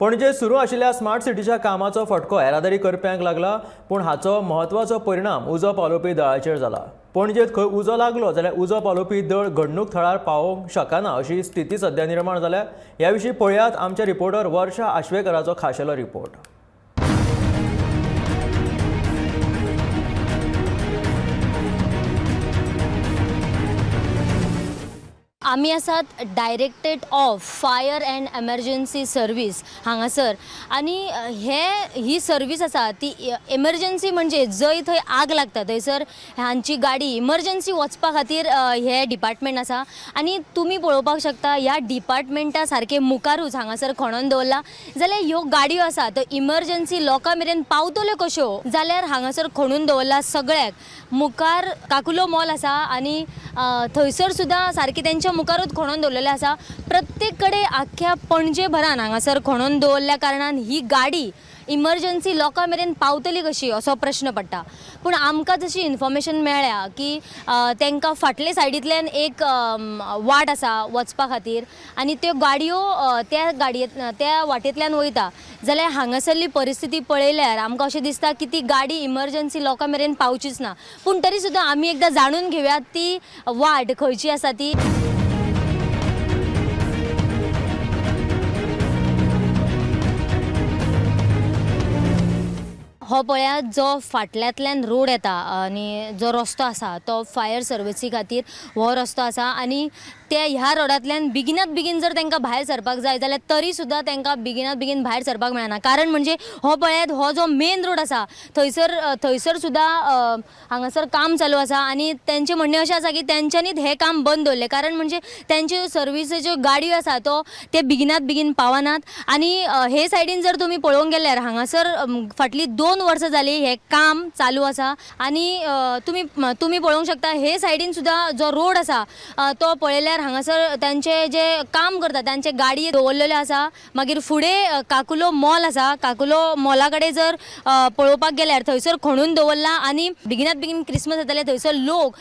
पणजे सुरू आशिल्ल्या स्मार्ट सिटीच्या कामाचो फटको येरादारी करप्यांक लागला, पूण हाचो महत्वाचो परिणाम उजो पालोवपी दळाचेर जाला। पणजेत खंय उजो लागलो जाल्यार उजो पालोवपी दळ घडणूक थळार पावोवंक शकना अशी स्थिती सध्या निर्माण जाल्या। ह्या विशीं पळयात आमच्या रिपोर्टर वर्षा आश्वेकराचो खाशेलो रिपोर्ट। आमी आसात directed of fire and emergency service हांगासर आनी ही सर्वीस आसा ती एमर्जन्सी म्हणजे जंय थंय आग लागता थंयसर हांची गाडी इमर्जन्सी वचपा खातीर हे डिपार्टमेंट आसा। आनी तुमी पळोवपाक शकता ह्या डिपार्टमेंटा सारके मुखारूच हांगासर खणून दवरला जाल्यार ह्यो गाडयो आसा तो इमर्जन्सी लोकां मेरेन पावतल्यो कश्यो जाल्यार हांगासर खणून दवरला सगळ्याक। मुखार काकुलो मॉल आसा आनी थंयसर सुद्दां सारके तेंच्या मुखारूच खणून दवरलेले आसा। प्रत्येक कडेन आख्ख्या पणजे भरान हांगासर खणून दवरल्या कारणान ही गाडी इमर्जन्सी लोकां मेरेन पावतली कशी असो प्रश्न पडटा। पूण आमकां तशी इन्फॉर्मेशन मेळ्ळ्या की तांकां फाटले सायडींतल्यान एक वाट आसा वचपा खातीर आनी त्यो गाडयो त्या वाटेंतल्यान वयता जाल्यार हांगासरली परिस्थिती पळयल्यार आमकां अशें दिसता की ती गाडी इमर्जन्सी लोकां मेरेन पावचीच ना। पूण तरी सुद्दां आमी एकदां जाणून घेवया ती वाट खंयची आसा ती। हो पळयात जो फाटल्यांतल्यान रोड येता आनी जो रस्तो आसा तो फायर सर्विसी खातीर हो रस्तो आसा आनी ह्या रोडांतल्यान बेगिनात बेगीन जर तांकां भायर सरपाक जाय जाल्यार तरी सुद्दां तांकां बेगिनात बेगीन भायर सरपाक मेळना। कारण म्हणजे हो पळयात हो जो मेन रोड आसा थंयसर सुद्दां हांगासर काम चालू आसा आनी तेंचें म्हणणें अशें आसा की तेंच्यांनीच हें काम बंद दवरलें। कारण म्हणजे तेंच्यो सर्विसेच्यो गाडयो आसा ते बेगिनात बेगीन पावनात आनी हे सायडीन जर तुमी पळोवंक गेल्यार हांगासर फाटली 2 वर्सां जाली हे काम चालू आसा आनी तुमी पळोवंक शकता हे सायडीन सुद्दां जो रोड आसा तो पळयल्यार हांगासर तांचे जे काम करता तांचे गाडये दवरलेल्यो आसा। मागीर फुडें काकुलो मॉल आसा, काकुलो मॉला कडेन जर पळोवपाक गेल्यार थंयसर खणून दवरला आनी बेगिनात बेगीन क्रिसमस येतले थंयसर लोक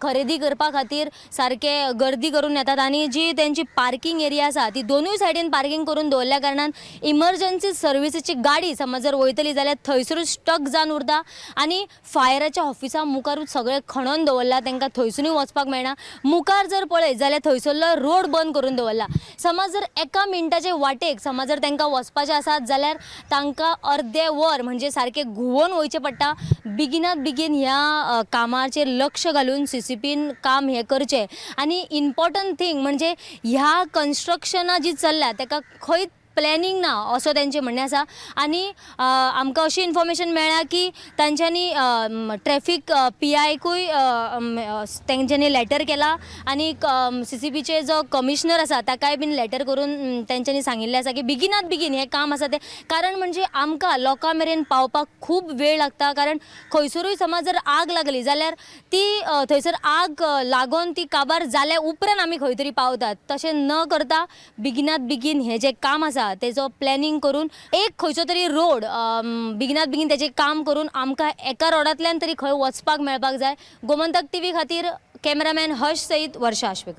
खरेदी करपा खातीर सारके गर्दी करून येतात आनी जी तेंची पार्किंग एरिया आसा ती दोनूय सायडीन पार्किंग करून दवरल्या कारणान इमर्जन्सी सर्विसीची गाडी समज जर वयतली जाल्यार थंयसरूच स्टक जावन उरता आनी फायराच्या ऑफिसा मुखारूच सगळे खणून दवरला, तांकां थंयसरूय वचपाक मेळना। मुखार जर पळय जाल्यार थंयसरलो रोड बंद करून दवरला। समज जर एका मिनटाचे वाटेक समज जर तांकां वचपाचें आसात जाल्यार तांकां अर्दे वर म्हणजे सारके घुंवोन वयचें पडटा। बेगिनात बेगीन ह्या कामाचेर लक्ष घालून सीसीपीन काम हे करचें आनी इम्पॉर्टंट थिंग म्हणजे ह्या कन्स्ट्रक्शनां जी चल्ल्या ताका खंय प्लॅनिंग ना असो तेंचें म्हणणें आसा। आनी आमकां अशी इन्फॉर्मेशन मेळ्ळ्या की तांच्यांनी ट्रॅफिक PIकूय तेंच्यांनी लॅटर केला आनी CCPचे जो कमिशनर आसा ताकाय बीन लॅटर करून तेंच्यांनी सांगिल्लें आसा की बेगिनात बेगीन हें काम आसा तें। कारण म्हणजे आमकां लोकां मेरेन पावपाक खूब वेळ लागता। कारण खंयसरूय समज जर आग लागली जाल्यार ती थंयसर आग लागून ती काबार जाल्या उपरांत आमी खंय तरी पावतात। तशें न करता बेगिनात बेगीन हें जें काम आसा तेजो प्लॅनिंग करून एक खंयचो तरी रोड बेगिनात बेगीन तेजें काम करून आमकां एका रोडांतल्यान तरी खंय वचपाक मेळपाक जाय। गोमंतक TV खातीर कॅमेरामॅन हर्ष सईद, वर्षा आश्वेकर।